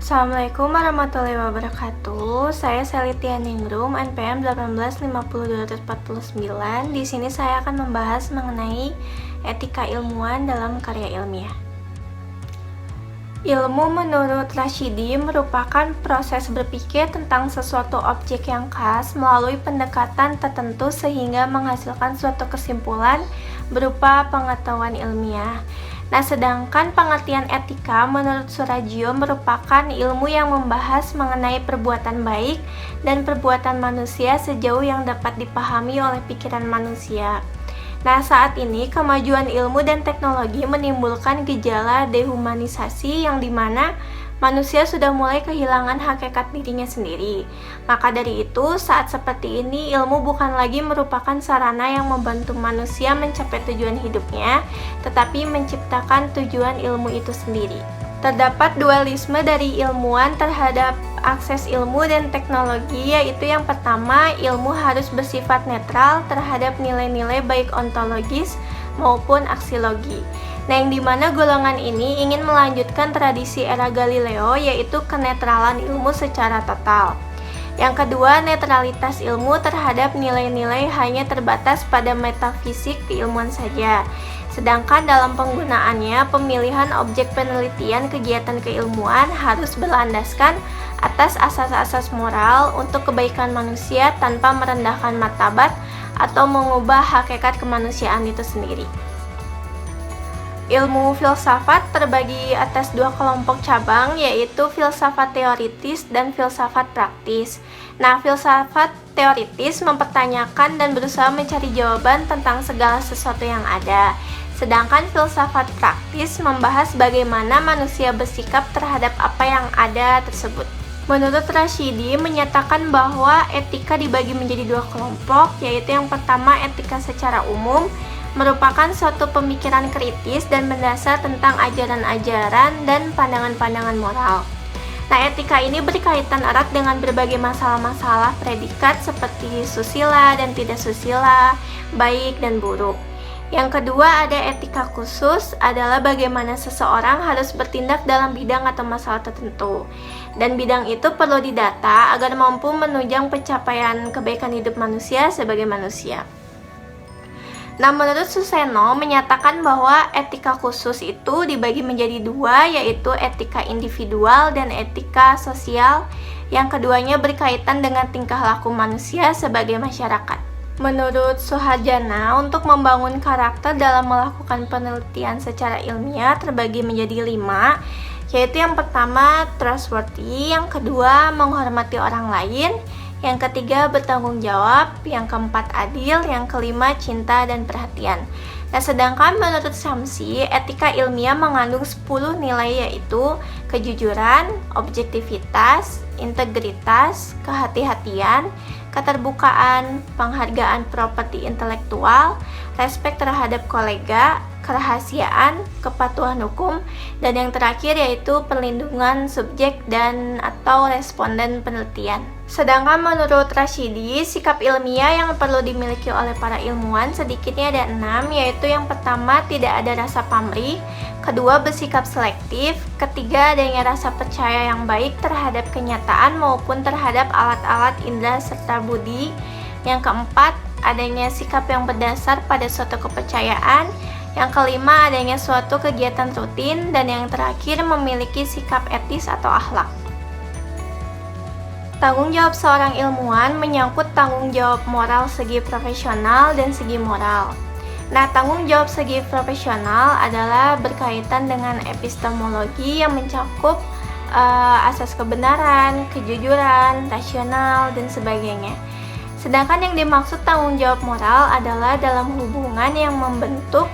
Assalamualaikum warahmatullahi wabarakatuh. Saya Selitia Ningrum, NPM 1850249. Di sini saya akan membahas mengenai etika ilmuwan dalam karya ilmiah. Ilmu menurut Rashidi merupakan proses berpikir tentang sesuatu objek yang khas melalui pendekatan tertentu sehingga menghasilkan suatu kesimpulan berupa pengetahuan ilmiah. Nah, sedangkan pengertian etika menurut Surajio merupakan ilmu yang membahas mengenai perbuatan baik dan perbuatan manusia sejauh yang dapat dipahami oleh pikiran manusia. Nah, saat ini kemajuan ilmu dan teknologi menimbulkan gejala dehumanisasi yang dimana manusia sudah mulai kehilangan hakikat dirinya sendiri. Maka dari itu, saat seperti ini ilmu bukan lagi merupakan sarana yang membantu manusia mencapai tujuan hidupnya, tetapi menciptakan tujuan ilmu itu sendiri. Terdapat dualisme dari ilmuwan terhadap akses ilmu dan teknologi, yaitu yang pertama, ilmu harus bersifat netral terhadap nilai-nilai baik ontologis maupun aksiologi. Nah, yang dimana golongan ini ingin melanjutkan tradisi era Galileo, yaitu kenetralan ilmu secara total. Yang kedua, netralitas ilmu terhadap nilai-nilai hanya terbatas pada metafisik keilmuan saja. Sedangkan dalam penggunaannya, pemilihan objek penelitian kegiatan keilmuan harus berlandaskan atas asas-asas moral untuk kebaikan manusia tanpa merendahkan martabat atau mengubah hakikat kemanusiaan itu sendiri. Ilmu filsafat terbagi atas dua kelompok cabang, yaitu filsafat teoritis dan filsafat praktis. Nah, filsafat teoritis mempertanyakan dan berusaha mencari jawaban tentang segala sesuatu yang ada. Sedangkan filsafat praktis membahas bagaimana manusia bersikap terhadap apa yang ada tersebut. Menurut Rashidi menyatakan bahwa etika dibagi menjadi dua kelompok, yaitu yang pertama etika secara umum, merupakan suatu pemikiran kritis dan mendasar tentang ajaran-ajaran dan pandangan-pandangan moral. Nah, etika ini berkaitan erat dengan berbagai masalah-masalah predikat seperti susila dan tidak susila, baik dan buruk. Yang kedua, ada etika khusus, adalah bagaimana seseorang harus bertindak dalam bidang atau masalah tertentu. Dan bidang itu perlu didata agar mampu menunjang pencapaian kebaikan hidup manusia sebagai manusia. Nah, menurut Suseno menyatakan bahwa etika khusus itu dibagi menjadi dua, yaitu etika individual dan etika sosial. Yang keduanya berkaitan dengan tingkah laku manusia sebagai masyarakat. Menurut Suharjana, untuk membangun karakter dalam melakukan penelitian secara ilmiah terbagi menjadi 5, yaitu yang pertama trustworthy, yang kedua menghormati orang lain, yang ketiga bertanggung jawab, yang keempat adil, yang kelima cinta dan perhatian. Nah, sedangkan menurut Samsi, etika ilmiah mengandung 10 nilai, yaitu kejujuran, objektivitas, integritas, kehati-hatian, keterbukaan, penghargaan properti intelektual, respek terhadap kolega, kerahasiaan, kepatuhan hukum, dan yang terakhir yaitu perlindungan subjek dan atau responden penelitian. Sedangkan menurut Rashidi, sikap ilmiah yang perlu dimiliki oleh para ilmuwan sedikitnya ada 6, yaitu yang pertama tidak ada rasa pamrih, kedua bersikap selektif, ketiga adanya rasa percaya yang baik terhadap kenyataan maupun terhadap alat-alat indera serta budi, yang keempat adanya sikap yang berdasar pada suatu kepercayaan, yang kelima adanya suatu kegiatan rutin, dan yang terakhir memiliki sikap etis atau akhlak. Tanggung jawab seorang ilmuwan menyangkut tanggung jawab moral segi profesional dan segi moral. Nah, tanggung jawab segi profesional adalah berkaitan dengan epistemologi yang mencakup asas kebenaran, kejujuran, rasional, dan sebagainya. Sedangkan yang dimaksud tanggung jawab moral adalah dalam hubungan yang membentuk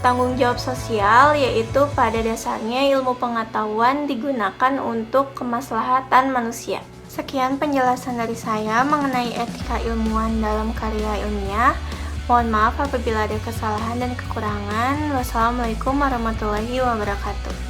tanggung jawab sosial, yaitu pada dasarnya ilmu pengetahuan digunakan untuk kemaslahatan manusia. Sekian penjelasan dari saya mengenai etika ilmuwan dalam karya ilmiah. Mohon maaf apabila ada kesalahan dan kekurangan. Wassalamualaikum warahmatullahi wabarakatuh.